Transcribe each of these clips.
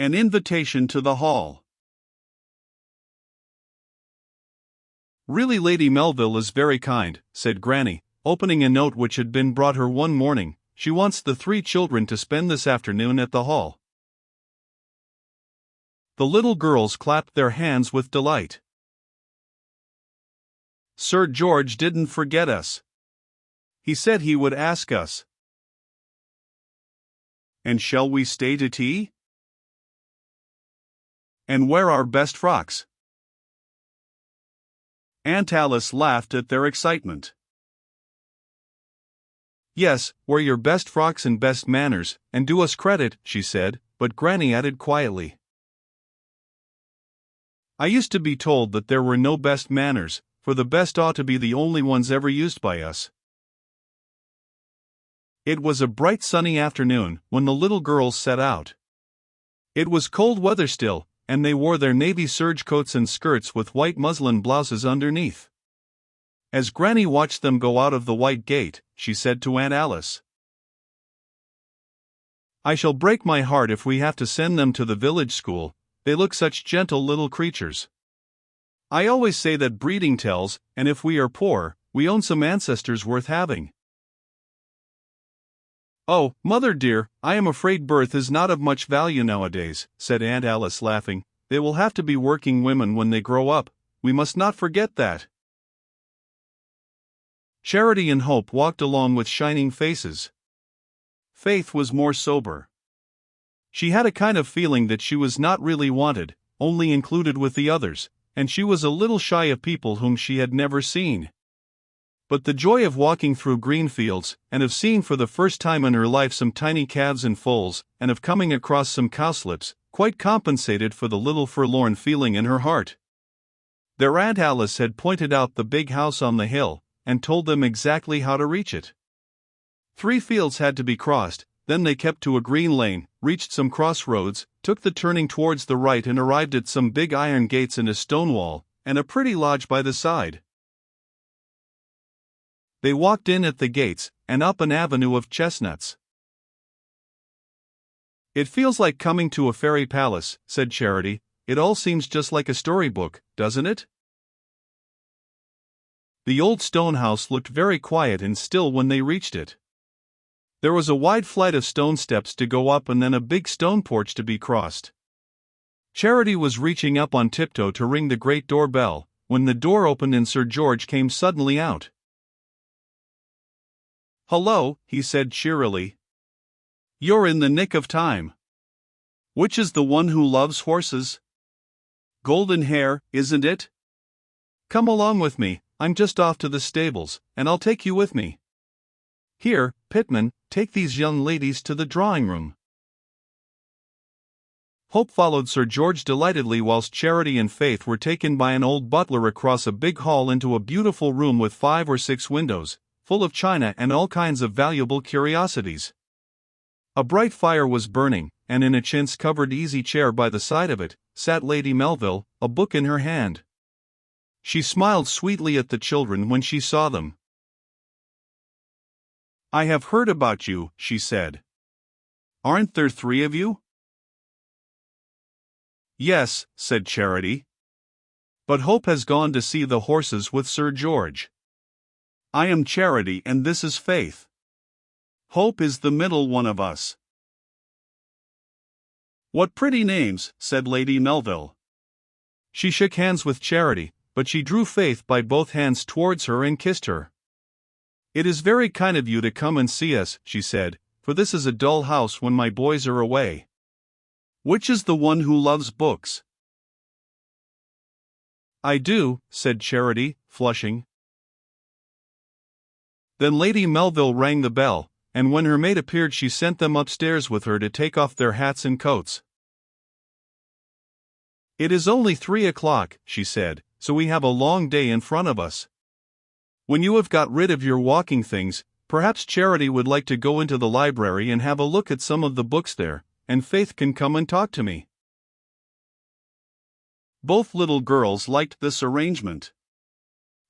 An invitation to the hall. "Really, Lady Melville is very kind," said Granny, opening a note which had been brought her one morning. "She wants the 3 children to spend this afternoon at the hall." The little girls clapped their hands with delight. "Sir George didn't forget us. He said he would ask us. And shall we stay to tea? And wear our best frocks?" Aunt Alice laughed at their excitement. "Yes, wear your best frocks and best manners, and do us credit," she said, but Granny added quietly, "I used to be told that there were no best manners, for the best ought to be the only ones ever used by us." It was a bright sunny afternoon when the little girls set out. It was cold weather still, and they wore their navy serge coats and skirts with white muslin blouses underneath. As Granny watched them go out of the white gate, she said to Aunt Alice, "I shall break my heart if we have to send them to the village school. They look such gentle little creatures. I always say that breeding tells, and if we are poor, we own some ancestors worth having." "Oh, Mother dear, I am afraid birth is not of much value nowadays," said Aunt Alice laughing. "They will have to be working women when they grow up. We must not forget that." Charity and Hope walked along with shining faces. Faith was more sober. She had a kind of feeling that she was not really wanted, only included with the others, and she was a little shy of people whom she had never seen. But the joy of walking through green fields, and of seeing for the first time in her life some tiny calves and foals, and of coming across some cowslips, quite compensated for the little forlorn feeling in her heart. Their Aunt Alice had pointed out the big house on the hill, and told them exactly how to reach it. 3 fields had to be crossed, then they kept to a green lane, reached some crossroads, took the turning towards the right and arrived at some big iron gates and a stone wall, and a pretty lodge by the side. They walked in at the gates, and up an avenue of chestnuts. "It feels like coming to a fairy palace," said Charity. "It all seems just like a storybook, doesn't it?" The old stone house looked very quiet and still when they reached it. There was a wide flight of stone steps to go up and then a big stone porch to be crossed. Charity was reaching up on tiptoe to ring the great doorbell, when the door opened and Sir George came suddenly out. "Hello," he said cheerily. "You're in the nick of time. Which is the one who loves horses? Golden Hair, isn't it? Come along with me, I'm just off to the stables, and I'll take you with me. Here, Pitman, take these young ladies to the drawing room." Hope followed Sir George delightedly whilst Charity and Faith were taken by an old butler across a big hall into a beautiful room with 5 or 6 windows, full of china and all kinds of valuable curiosities. A bright fire was burning, and in a chintz-covered easy chair by the side of it, sat Lady Melville, a book in her hand. She smiled sweetly at the children when she saw them. "I have heard about you," she said. "Aren't there 3 of you?" "Yes," said Charity. "But Hope has gone to see the horses with Sir George. I am Charity and this is Faith. Hope is the middle one of us." "What pretty names," said Lady Melville. She shook hands with Charity, but she drew Faith by both hands towards her and kissed her. "It is very kind of you to come and see us," she said, "for this is a dull house when my boys are away. Which is the one who loves books?" "I do," said Charity, flushing. Then Lady Melville rang the bell, and when her maid appeared she sent them upstairs with her to take off their hats and coats. "It is only 3 o'clock," she said, "so we have a long day in front of us. When you have got rid of your walking things, perhaps Charity would like to go into the library and have a look at some of the books there, and Faith can come and talk to me." Both little girls liked this arrangement.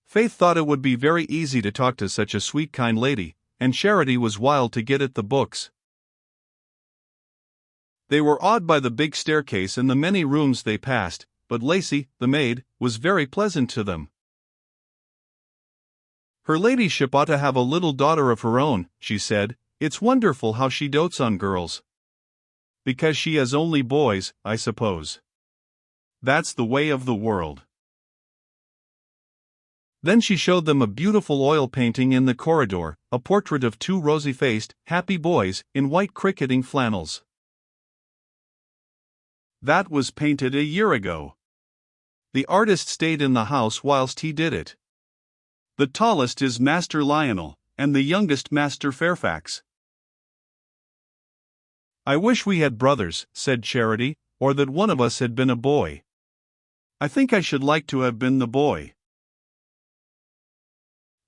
Faith thought it would be very easy to talk to such a sweet kind lady, and Charity was wild to get at the books. They were awed by the big staircase and the many rooms they passed, but Lacey, the maid, was very pleasant to them. "Her ladyship ought to have a little daughter of her own," she said. "It's wonderful how she dotes on girls." "Because she has only boys, I suppose. That's the way of the world." Then she showed them a beautiful oil painting in the corridor, a portrait of two rosy-faced, happy boys, in white cricketing flannels. "That was painted a year ago. The artist stayed in the house whilst he did it. The tallest is Master Lionel, and the youngest Master Fairfax." "I wish we had brothers," said Charity, "or that one of us had been a boy. I think I should like to have been the boy."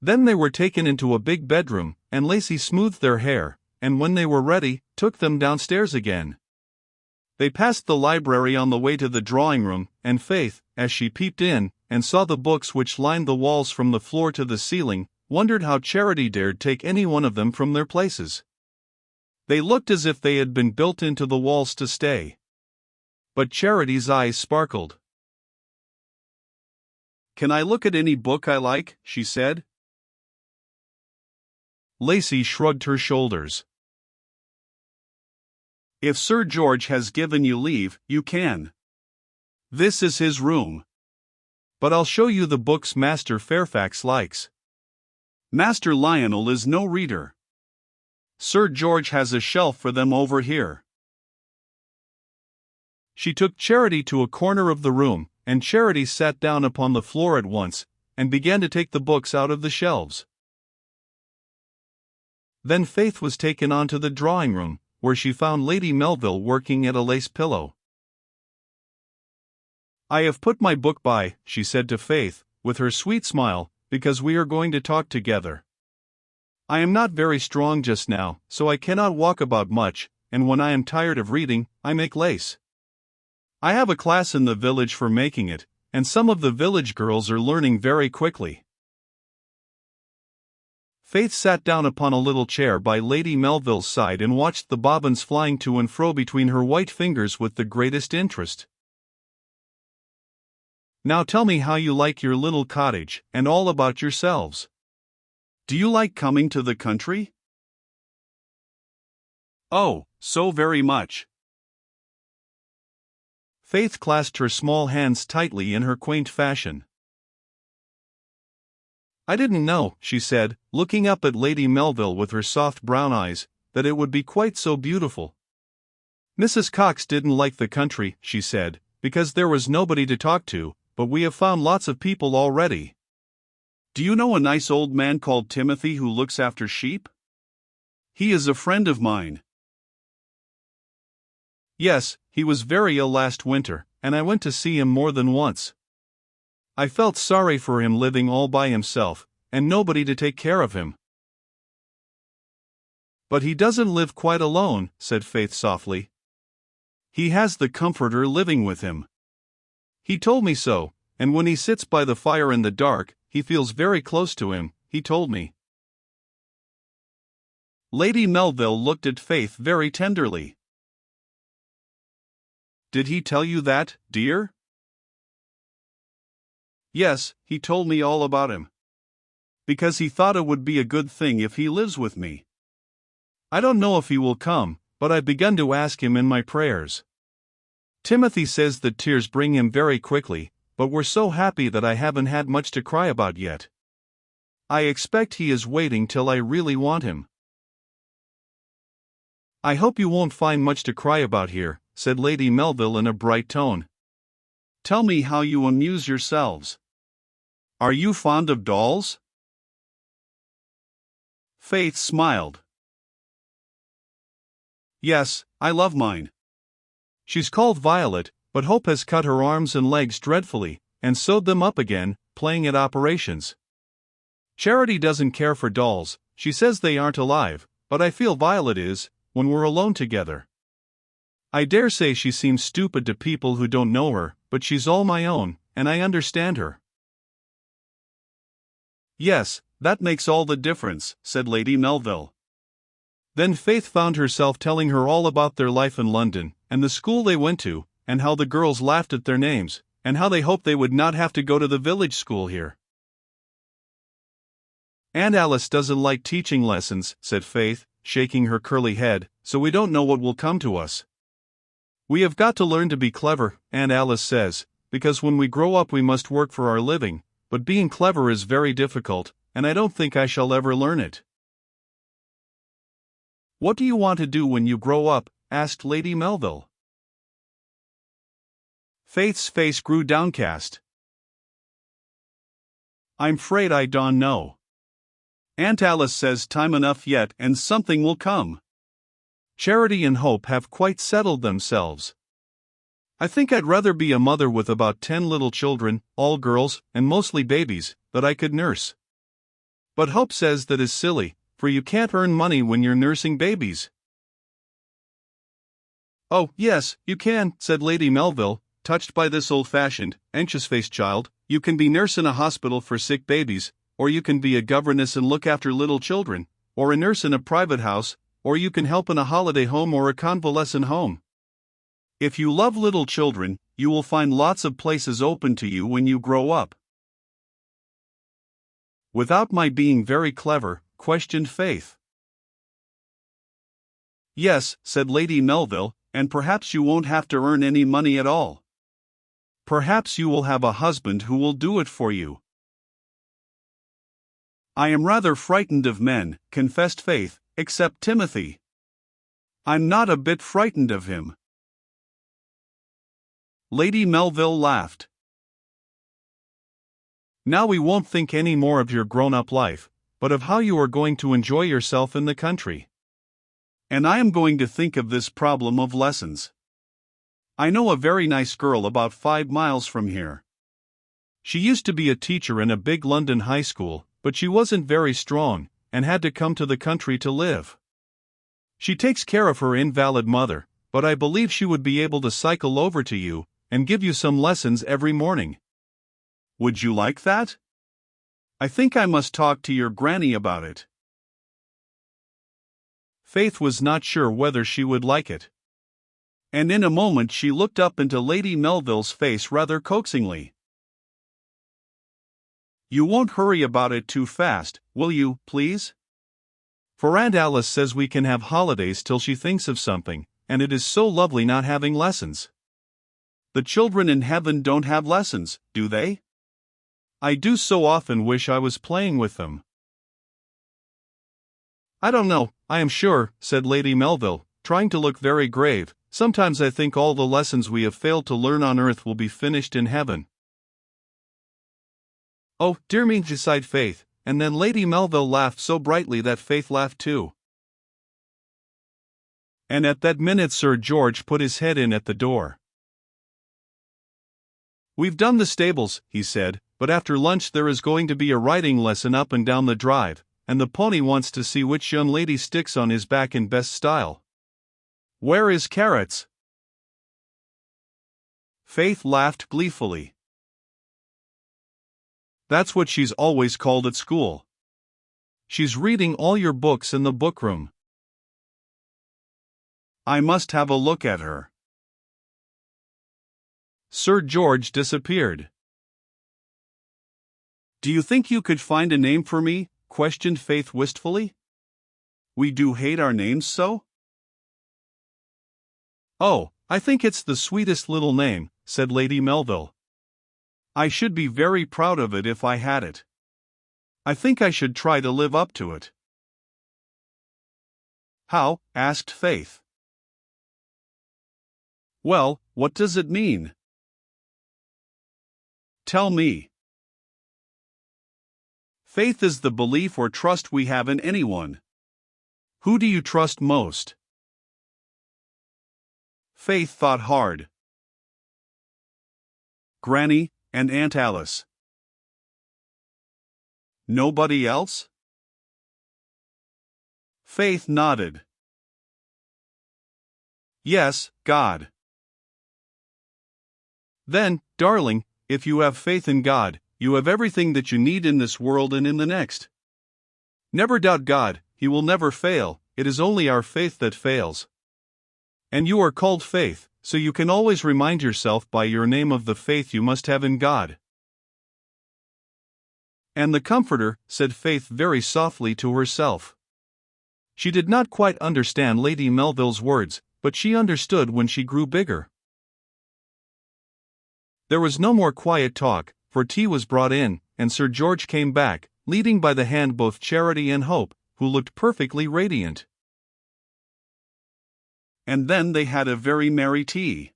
Then they were taken into a big bedroom, and Lacey smoothed their hair, and when they were ready, took them downstairs again. They passed the library on the way to the drawing room, and Faith, as she peeped in, and saw the books which lined the walls from the floor to the ceiling, wondered how Charity dared take any one of them from their places. They looked as if they had been built into the walls to stay. But Charity's eyes sparkled. "Can I look at any book I like?" she said. Lacey shrugged her shoulders. "If Sir George has given you leave, you can. This is his room. But I'll show you the books Master Fairfax likes. Master Lionel is no reader. Sir George has a shelf for them over here." She took Charity to a corner of the room, and Charity sat down upon the floor at once, and began to take the books out of the shelves. Then Faith was taken on to the drawing room, where she found Lady Melville working at a lace pillow. "I have put my book by," she said to Faith, with her sweet smile, "because we are going to talk together. I am not very strong just now, so I cannot walk about much, and when I am tired of reading, I make lace. I have a class in the village for making it, and some of the village girls are learning very quickly." Faith sat down upon a little chair by Lady Melville's side and watched the bobbins flying to and fro between her white fingers with the greatest interest. "Now tell me how you like your little cottage, and all about yourselves. Do you like coming to the country?" "Oh, so very much." Faith clasped her small hands tightly in her quaint fashion. "I didn't know," she said, looking up at Lady Melville with her soft brown eyes, "that it would be quite so beautiful. Mrs. Cox didn't like the country," she said, "because there was nobody to talk to, but we have found lots of people already. Do you know a nice old man called Timothy who looks after sheep? He is a friend of mine." "Yes, he was very ill last winter, and I went to see him more than once. I felt sorry for him living all by himself, and nobody to take care of him." "But he doesn't live quite alone," said Faith softly. "He has the comforter living with him. He told me so, and when he sits by the fire in the dark, he feels very close to him, he told me." Lady Melville looked at Faith very tenderly. "Did he tell you that, dear?" "Yes, he told me all about him. Because he thought it would be a good thing if he lives with me. I don't know if he will come, but I've begun to ask him in my prayers. Timothy says that tears bring him very quickly, but we're so happy that I haven't had much to cry about yet. I expect he is waiting till I really want him." "I hope you won't find much to cry about here," said Lady Melville in a bright tone. "Tell me how you amuse yourselves. Are you fond of dolls?" Faith smiled. "Yes, I love mine. She's called Violet, but Hope has cut her arms and legs dreadfully, and sewed them up again, playing at operations. Charity doesn't care for dolls, she says they aren't alive, but I feel Violet is, when we're alone together. I dare say she seems stupid to people who don't know her, but she's all my own, and I understand her." "Yes, that makes all the difference," said Lady Melville. Then Faith found herself telling her all about their life in London, and the school they went to, and how the girls laughed at their names, and how they hoped they would not have to go to the village school here. "Aunt Alice doesn't like teaching lessons," said Faith, shaking her curly head, "so we don't know what will come to us. We have got to learn to be clever, Aunt Alice says, because when we grow up we must work for our living, but being clever is very difficult, and I don't think I shall ever learn it." "What do you want to do when you grow up?" asked Lady Melville. Faith's face grew downcast. "I'm 'fraid I don't know. Aunt Alice says time enough yet and something will come. Charity and Hope have quite settled themselves. I think I'd rather be a mother with about 10 little children, all girls, and mostly babies, that I could nurse. But Hope says that is silly, for you can't earn money when you're nursing babies." "Oh, yes, you can," said Lady Melville, touched by this old-fashioned, anxious-faced child. "You can be nurse in a hospital for sick babies, or you can be a governess and look after little children, or a nurse in a private house, or you can help in a holiday home or a convalescent home. If you love little children, you will find lots of places open to you when you grow up." "Without my being very clever?" questioned Faith. "Yes," said Lady Melville, "and perhaps you won't have to earn any money at all. Perhaps you will have a husband who will do it for you." "I am rather frightened of men," confessed Faith, "except Timothy. I'm not a bit frightened of him." Lady Melville laughed. "Now we won't think any more of your grown-up life, but of how you are going to enjoy yourself in the country. And I am going to think of this problem of lessons. I know a very nice girl about 5 miles from here. She used to be a teacher in a big London high school, but she wasn't very strong, and had to come to the country to live. She takes care of her invalid mother, but I believe she would be able to cycle over to you, and give you some lessons every morning. Would you like that? I think I must talk to your granny about it." Faith was not sure whether she would like it. And in a moment she looked up into Lady Melville's face rather coaxingly. "You won't hurry about it too fast, will you, please? For Aunt Alice says we can have holidays till she thinks of something, and it is so lovely not having lessons. The children in heaven don't have lessons, do they? I do so often wish I was playing with them." "I don't know, I am sure," said Lady Melville, trying to look very grave. "Sometimes I think all the lessons we have failed to learn on earth will be finished in heaven." "Oh, dear me," sighed Faith, and then Lady Melville laughed so brightly that Faith laughed too. And at that minute Sir George put his head in at the door. "We've done the stables," he said, "but after lunch there is going to be a riding lesson up and down the drive, and the pony wants to see which young lady sticks on his back in best style. Where is Carrots?" Faith laughed gleefully. "That's what she's always called at school. She's reading all your books in the bookroom. I must have a look at her." Sir George disappeared. "Do you think you could find a name for me?" questioned Faith wistfully. "We do hate our names so." "Oh, I think it's the sweetest little name," said Lady Melville. "I should be very proud of it if I had it. I think I should try to live up to it." "How?" asked Faith. "Well, what does it mean? Tell me." "Faith is the belief or trust we have in anyone. Who do you trust most?" Faith thought hard. "Granny and Aunt Alice." "Nobody else?" Faith nodded. "Yes, God." "Then, darling, if you have faith in God, you have everything that you need in this world and in the next. Never doubt God, He will never fail, it is only our faith that fails. And you are called Faith, so you can always remind yourself by your name of the faith you must have in God. And the Comforter, said Faith very softly to herself. She did not quite understand Lady Melville's words, but she understood when she grew bigger. There was no more quiet talk, for tea was brought in, and Sir George came back, leading by the hand both Charity and Hope, who looked perfectly radiant. And then they had a very merry tea.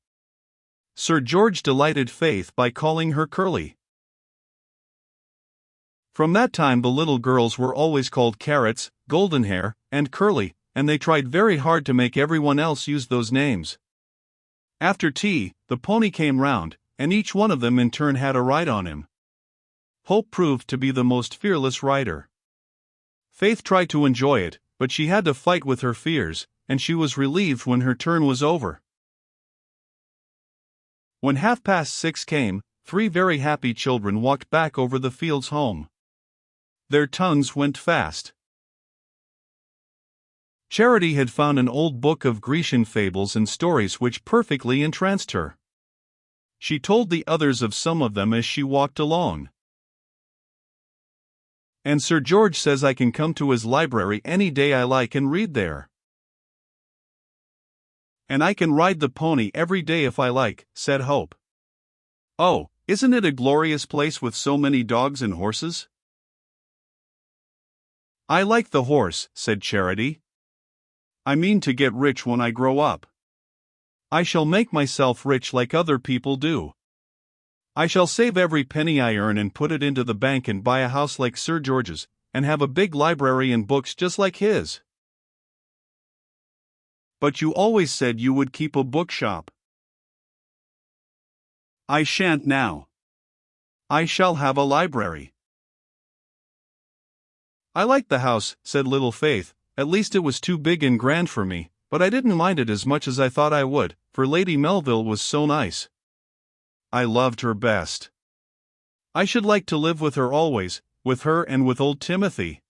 Sir George delighted Faith by calling her Curly. From that time the little girls were always called Carrots, Goldenhair, and Curly, and they tried very hard to make everyone else use those names. After tea, the pony came round, and each one of them in turn had a ride on him. Hope proved to be the most fearless rider. Faith tried to enjoy it, but she had to fight with her fears, and she was relieved when her turn was over. When 6:30 came, 3 very happy children walked back over the fields home. Their tongues went fast. Charity had found an old book of Grecian fables and stories which perfectly entranced her. She told the others of some of them as she walked along. And Sir George says I can come to his library any day I like and read there. And I can ride the pony every day if I like, said Hope. Oh, isn't it a glorious place with so many dogs and horses? I like the horse, said Charity. I mean to get rich when I grow up. I shall make myself rich like other people do. I shall save every penny I earn and put it into the bank and buy a house like Sir George's, and have a big library and books just like his. But you always said you would keep a bookshop. I shan't now. I shall have a library. I liked the house, said little Faith, at least it was too big and grand for me, but I didn't mind it as much as I thought I would, for Lady Melville was so nice. I loved her best. I should like to live with her always, with her and with old Timothy.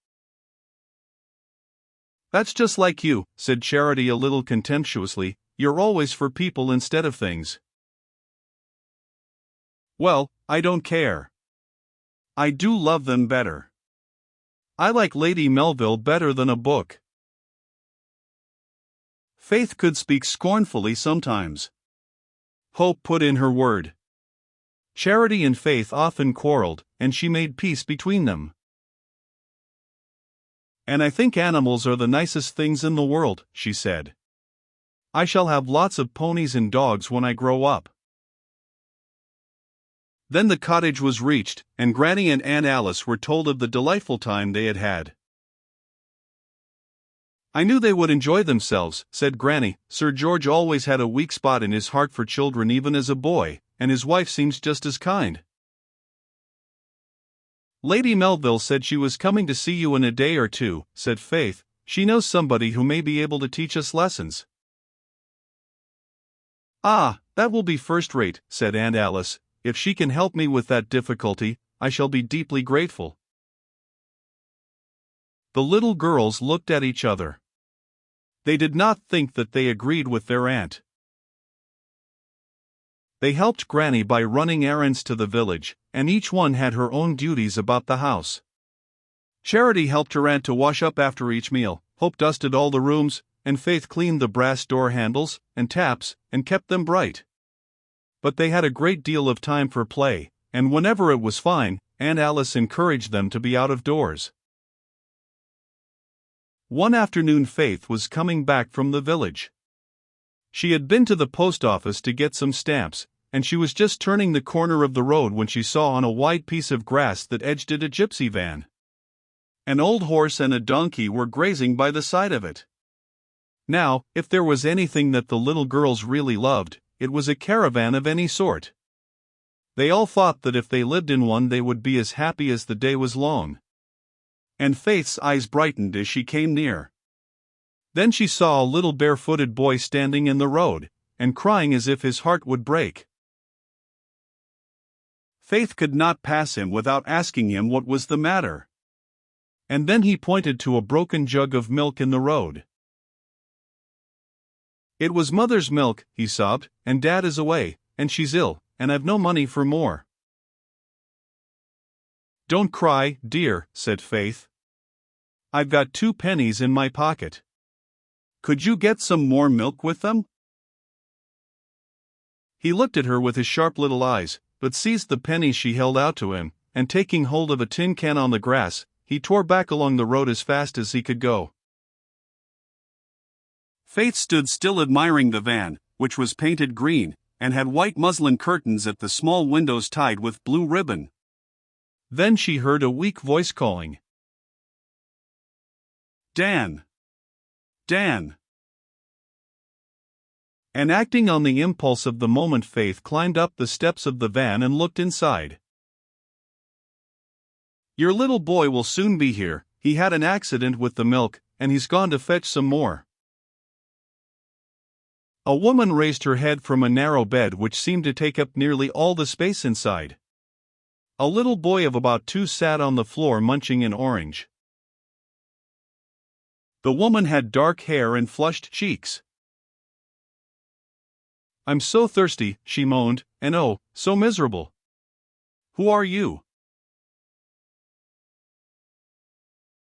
That's just like you, said Charity a little contemptuously, you're always for people instead of things. Well, I don't care. I do love them better. I like Lady Melville better than a book. Faith could speak scornfully sometimes. Hope put in her word. Charity and Faith often quarreled, and she made peace between them. And I think animals are the nicest things in the world, she said. I shall have lots of ponies and dogs when I grow up. Then the cottage was reached, and Granny and Aunt Alice were told of the delightful time they had had. I knew they would enjoy themselves, said Granny. Sir George always had a weak spot in his heart for children even as a boy, and his wife seems just as kind. Lady Melville said she was coming to see you in a day or two, said Faith. She knows somebody who may be able to teach us lessons. Ah, that will be first-rate, said Aunt Alice. If she can help me with that difficulty, I shall be deeply grateful. The little girls looked at each other. They did not think that they agreed with their aunt. They helped Granny by running errands to the village, and each one had her own duties about the house. Charity helped her aunt to wash up after each meal, Hope dusted all the rooms, and Faith cleaned the brass door handles and taps and kept them bright. But they had a great deal of time for play, and whenever it was fine, Aunt Alice encouraged them to be out of doors. One afternoon Faith was coming back from the village. She had been to the post office to get some stamps, and she was just turning the corner of the road when she saw on a wide piece of grass that edged it a gypsy van. An old horse and a donkey were grazing by the side of it. Now, if there was anything that the little girls really loved, it was a caravan of any sort. They all thought that if they lived in one they would be as happy as the day was long. And Faith's eyes brightened as she came near. Then she saw a little barefooted boy standing in the road, and crying as if his heart would break. Faith could not pass him without asking him what was the matter. And then he pointed to a broken jug of milk in the road. It was Mother's milk, he sobbed, and Dad is away, and she's ill, and I've no money for more. Don't cry, dear, said Faith. I've got 2 pennies in my pocket. Could you get some more milk with them? He looked at her with his sharp little eyes, but seized the pennies she held out to him, and taking hold of a tin can on the grass, he tore back along the road as fast as he could go. Faith stood still admiring the van, which was painted green, and had white muslin curtains at the small windows tied with blue ribbon. Then she heard a weak voice calling, Dan! Dan! And acting on the impulse of the moment, Faith climbed up the steps of the van and looked inside. Your little boy will soon be here. He had an accident with the milk, and he's gone to fetch some more. A woman raised her head from a narrow bed which seemed to take up nearly all the space inside. A little boy of about 2 sat on the floor munching an orange. The woman had dark hair and flushed cheeks. I'm so thirsty, she moaned, and oh, so miserable. Who are you?